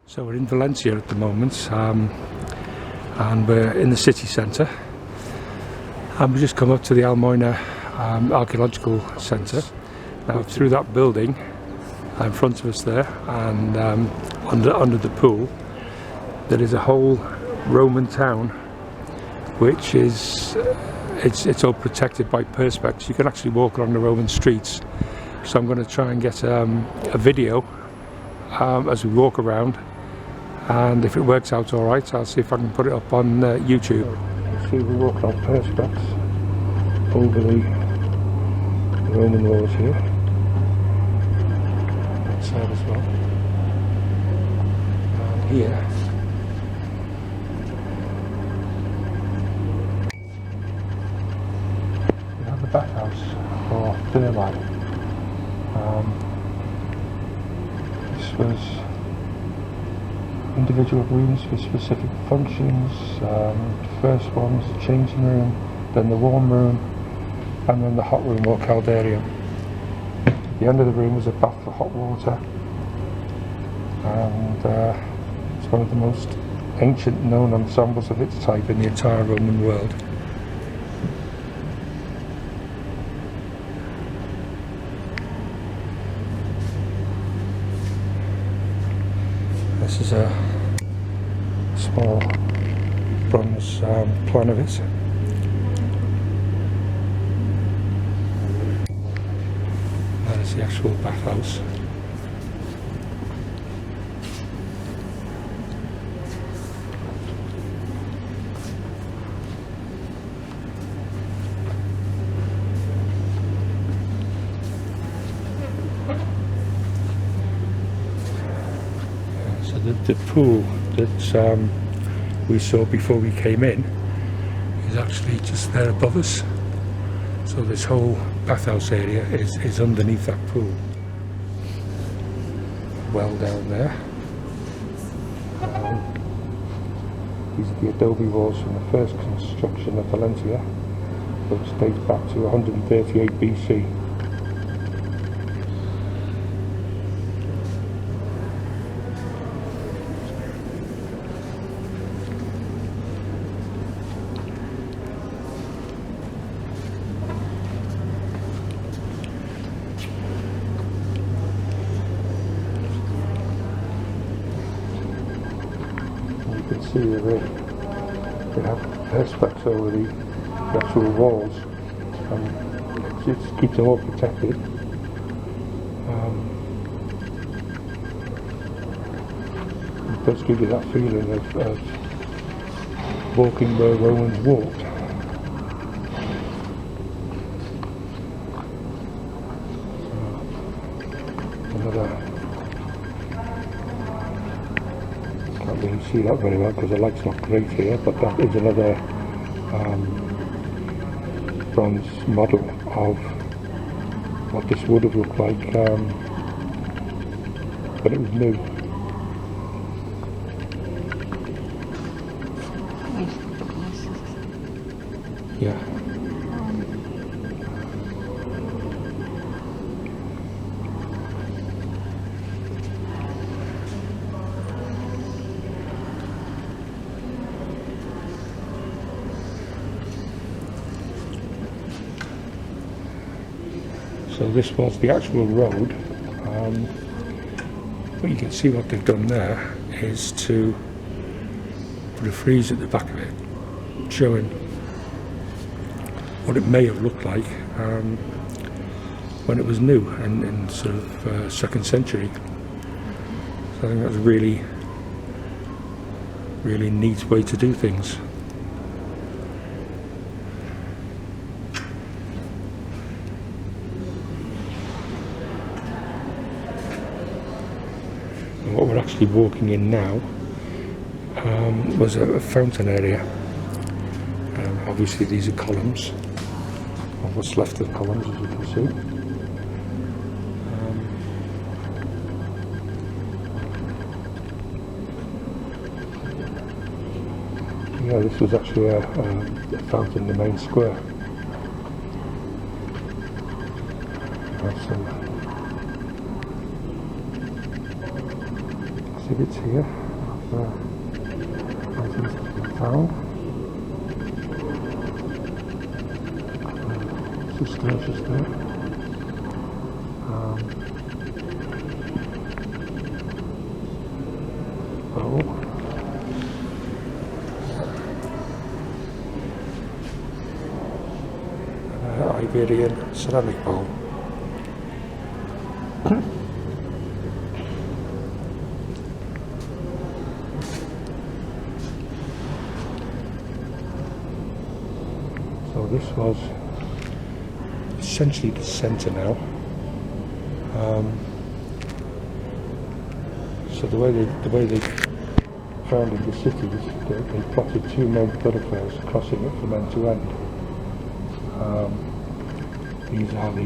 So we're in Valencia at the moment, and we're in the city centre, and we've just come up to the Almoina archaeological centre. Now through that building in front of us there, and under the pool, there is a whole Roman town, which is it's all protected by perspex. You can actually walk along the Roman streets. So I'm going to try and get a video as we walk around, and if it works out all right, I'll see if I can put it up on YouTube. So we walk on perspex over the Roman walls here, that side as well, and here. We have the bathhouse for thermite. This was individual rooms for specific functions. The first one was the changing room, then the warm room, and then the hot room or caldarium. At the end of the room was a bath for hot water, and it's one of the most ancient known ensembles of its type in the entire Roman world. This is a small bronze plan of it. That is the actual bathhouse. The pool that we saw before we came in is actually just there above us. So this whole bathhouse area is underneath that pool. Well down there. These are the adobe walls from the first construction of Valencia, which dates back to 138 BC. You can see they have perspex over the actual walls, and it keeps them all protected. It does give you that feeling of walking where Romans walked. Can't really see that very well because the light's not great here, but that is another bronze model of what this would have looked like when it was new. Yeah. So this was the actual road, but you can see what they've done there is to put a frieze at the back of it, showing what it may have looked like when it was new and in sort of 2nd century. So I think that's a really, really neat way to do things. What we're actually walking in now was a fountain area. Obviously these are columns, or what's left of columns, as you can see. Yeah, this was actually a fountain in the main square. Some exhibits here. town. Suspicious there. Iberian ceramic bowl. So this was essentially the centre now. So the way they founded the city was they plotted two main thoroughfares crossing it from end to end. These are the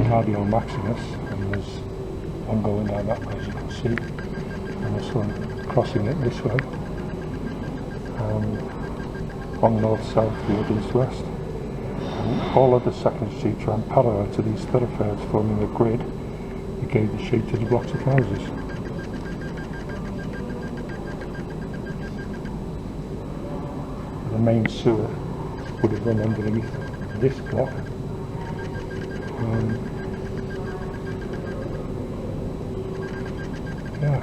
Cardio Maximus, and there's one going down that way, as you can see, and this one crossing it this way, on north-south, field east-west. And all of the second streets ran parallel to these thoroughfares, forming a grid that gave the shape to the blocks of houses. The main sewer would have run underneath this block. Yeah.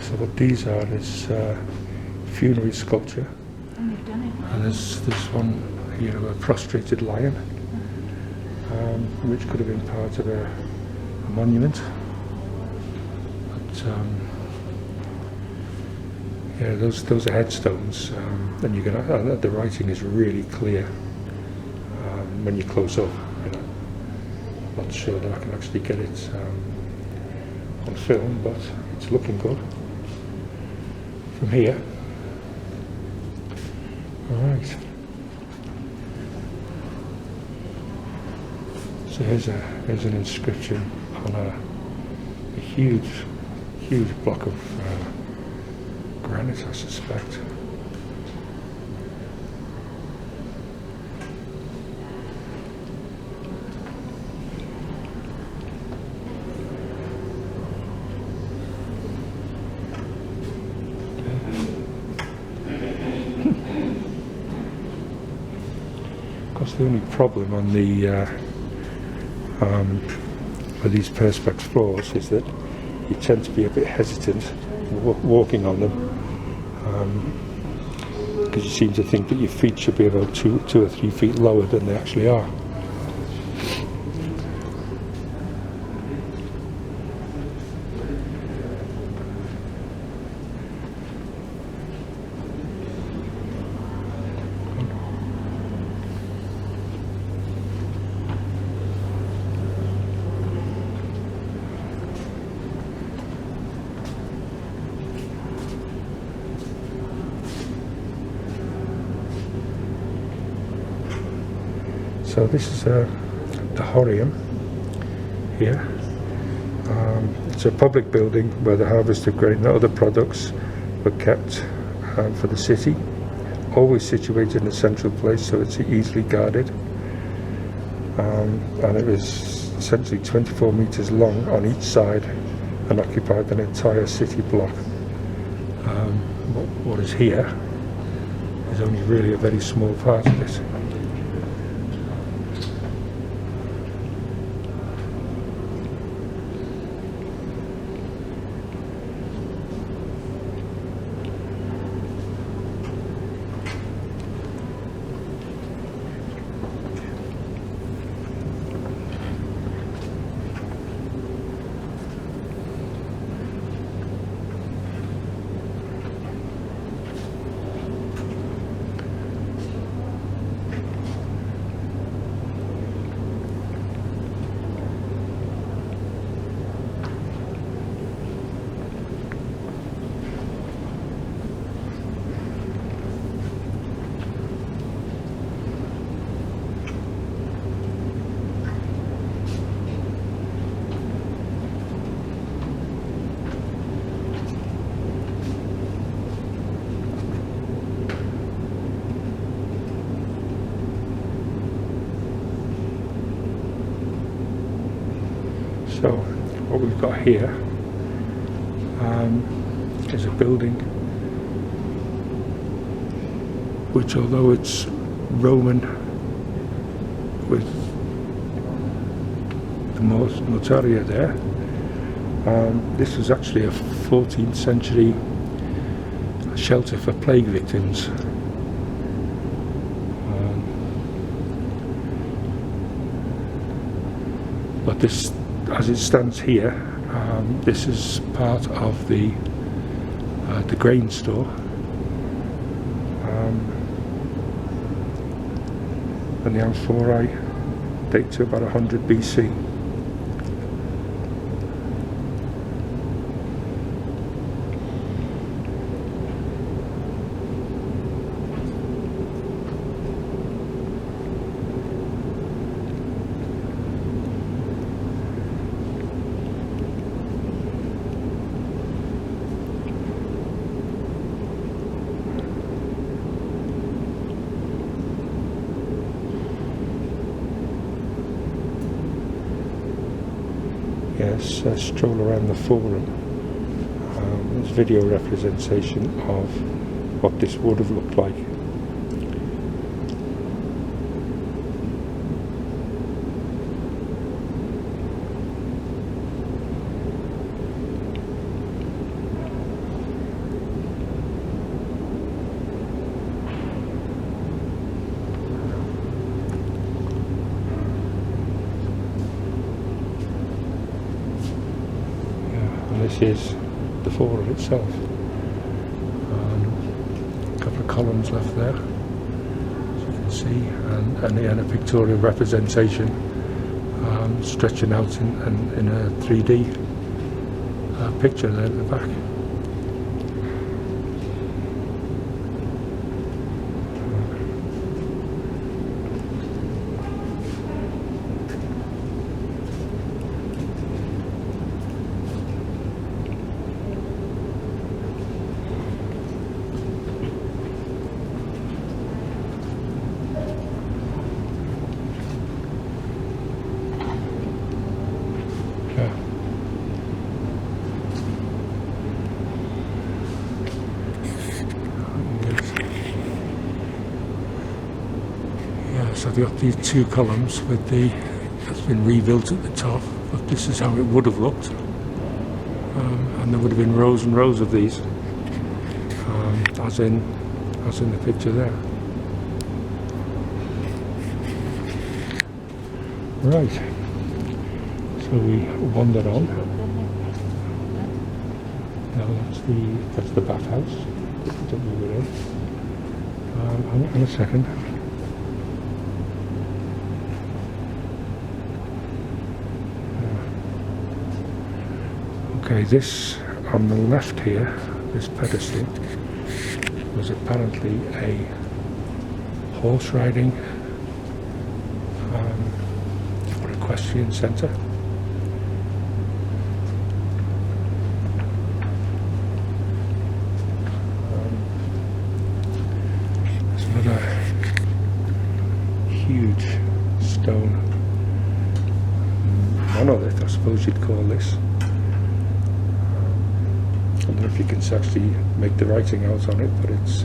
So what these are is funerary sculpture, and there's one here of a prostrated lion, which could have been part of a monument. But yeah, those are headstones, and you can the writing is really clear when you're close up. You know, not sure that I can actually get it on film, but it's looking good from here. Alright. So here's an inscription on a huge block of granite, I suspect. The only problem on the with these perspex floors is that you tend to be a bit hesitant walking on them, because you seem to think that your feet should be about 2 or 3 feet lower than they actually are. So this is the Horium here. It's a public building where the harvest of grain and other products were kept for the city, always situated in a central place so it's easily guarded, and it was essentially 24 meters long on each side and occupied an entire city block. What is here is only really a very small part of it. what we've got here is a building which, although it's Roman with the mortaria there, this was actually a 14th century shelter for plague victims. But this, as it stands here, this is part of the grain store, and the amphorae date to about 100 BC. Yes, a stroll around the forum. There's video representation of what this would have looked like. This is the forum itself. A couple of columns left there, as you can see, and a pictorial representation stretching out in a 3D picture there at the back. So they've got these two columns with that's been rebuilt at the top, but this is how it would have looked, and there would have been rows and rows of these, as in the picture there. Right, so we wandered on. Now that's the bathhouse that we were in. Hang on a second. Okay, this on the left here, this pedestal, was apparently a horse riding or equestrian centre. There's another huge stone monolith, I suppose you'd call this. I don't know if you can actually make the writing out on it, but it's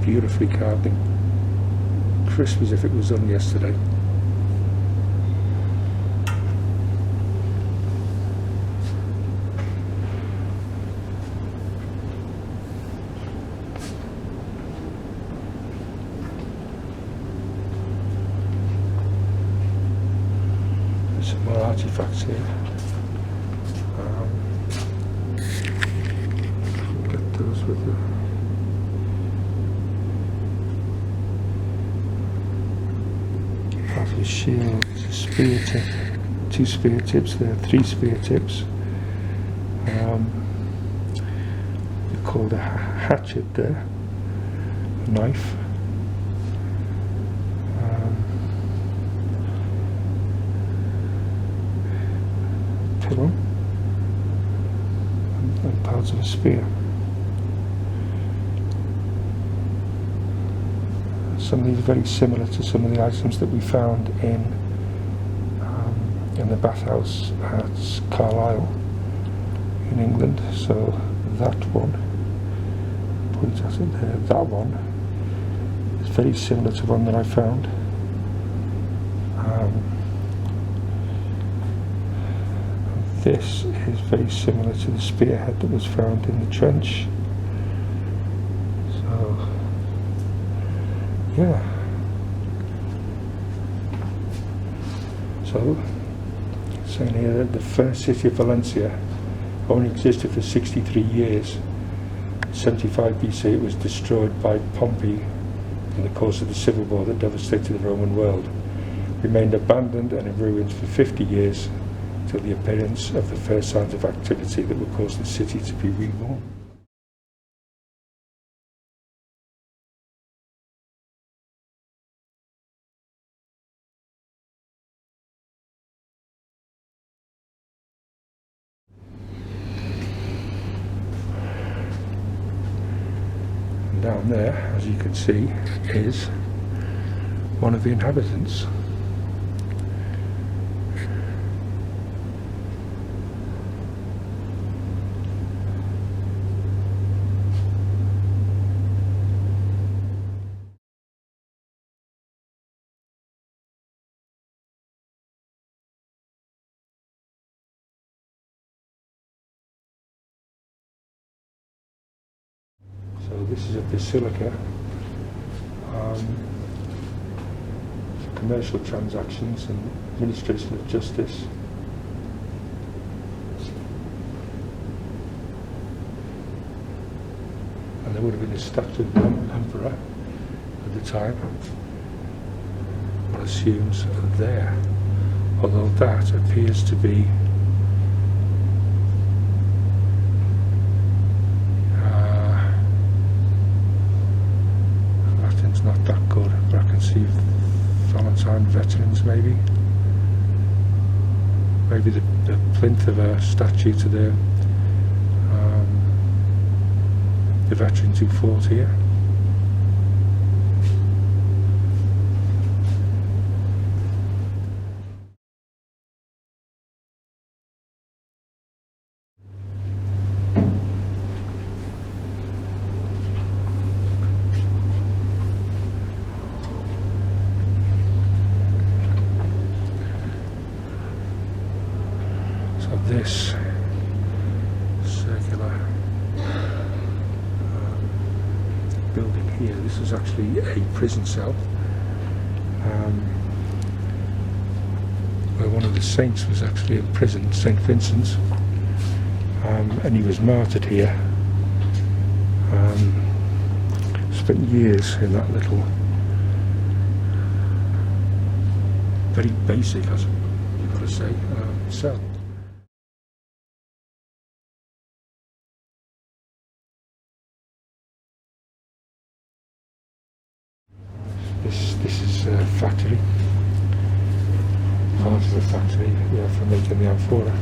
beautifully carved and crisp as if it was done yesterday. There's some more artifacts here. Those with the half a shield, a spear tip, 2 spear tips there, 3 spear tips. They're called a hatchet there, a knife. Pillow and parts of a spear. Some of these are very similar to some of the items that we found in in the bathhouse at Carlisle in England. So that one, point at it there, that one is very similar to one that I found. This is very similar to the spearhead that was found in the trench. So, yeah. So, it's saying here that the first city of Valencia only existed for 63 years. In 75 BC it was destroyed by Pompey in the course of the civil war that devastated the Roman world. Remained abandoned and in ruins for 50 years till the appearance of the first signs of activity that would cause the city to be reborn. And down there, as you can see, is one of the inhabitants. So this is a basilica for commercial transactions and administration of justice. And there would have been a statue of the emperor at the time. One assumes there, although that appears to be not that good, but I can see Valentine veterans maybe the plinth of a statue to the veterans who fought here. This circular building here, this is actually a prison cell where one of the saints was actually imprisoned, St. Vincent's, and he was martyred here. Spent years in that little, very basic, as you've got to say, cell. This is a factory, part of a factory, yeah, for making the amphora.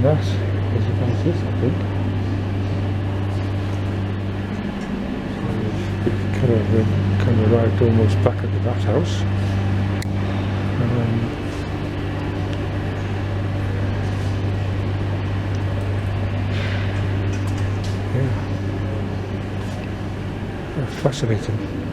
That is about it, I think. So we've kind of arrived almost back at the bathhouse. Yeah, fascinating.